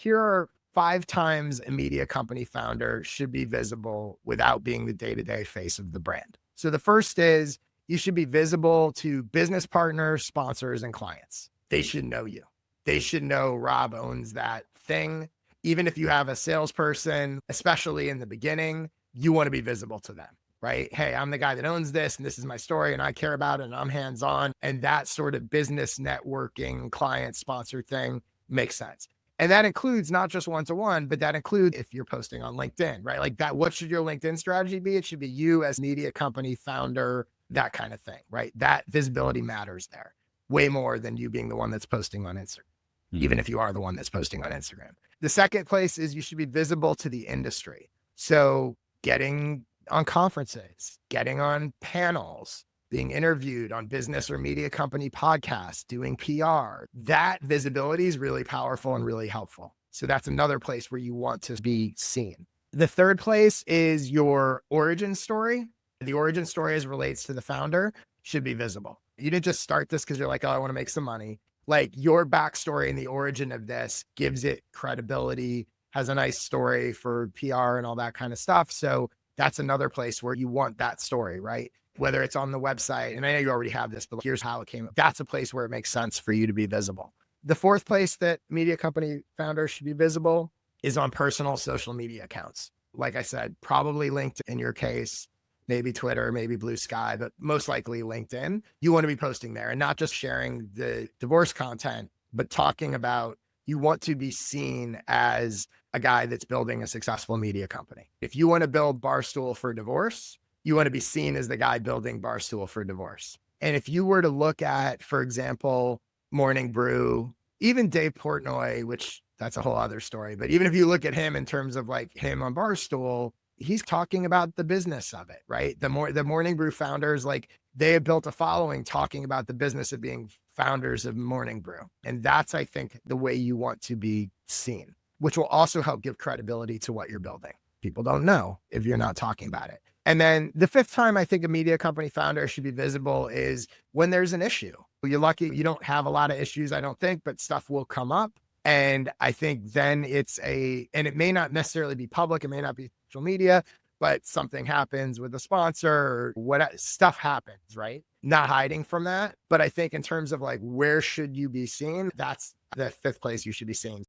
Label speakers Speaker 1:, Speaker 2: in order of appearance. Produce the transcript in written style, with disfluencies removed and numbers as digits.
Speaker 1: here are 5 times a media company founder should be visible without being the day-to-day face of the brand. So the first is you should be visible to business partners, sponsors, and clients. They should know you. They should know Rob owns that thing. Even if you have a salesperson, especially in the beginning, you want to be visible to them, right? Hey, I'm the guy that owns this, and this is my story, and I care about it, and I'm hands on. And that sort of business networking, client sponsor thing makes sense. And that includes not just one-to-one, but that includes if you're posting on LinkedIn, right? Like that, what should your LinkedIn strategy be? It should be you as media company founder, that kind of thing, right? That visibility matters there way more than you being the one that's posting on Instagram, even if you are the one that's posting on Instagram. The second place is you should be visible to the industry. So getting on conferences, getting on panels, being interviewed on business or media company podcasts, doing PR, that visibility is really powerful and really helpful. So that's another place where you want to be seen. The third place is your origin story. The origin story as it relates to the founder should be visible. You didn't just start this because you're like, oh, I want to make some money. Like your backstory and the origin of this gives it credibility, has a nice story for PR and all that kind of stuff. So that's another place where you want that story, right? Whether it's on the website, and I know you already have this, but here's how it came up. That's a place where it makes sense for you to be visible. The fourth place that media company founders should be visible is on personal social media accounts. Like I said, probably LinkedIn in your case, maybe Twitter, maybe Blue Sky, but most likely LinkedIn. You want to be posting there and not just sharing the divorce content, but talking about you want to be seen as a guy that's building a successful media company. If you want to build Barstool for divorce, you want to be seen as the guy building Barstool for divorce. And if you were to look at, for example, Morning Brew, even Dave Portnoy, which that's a whole other story, but even if you look at him in terms of like him on Barstool, he's talking about the business of it, right? The Morning Brew founders, like they have built a following talking about the business of being founders of Morning Brew. And that's, I think, the way you want to be seen, which will also help give credibility to what you're building. People don't know if you're not talking about it. And then the fifth time I think a media company founder should be visible is when there's an issue. You're lucky you don't have a lot of issues, I don't think, but stuff will come up. And I think then and it may not necessarily be public, it may not be social media, but something happens with a sponsor or what stuff happens, right? Not hiding from that. But I think in terms of like, where should you be seen? That's the fifth place you should be seen.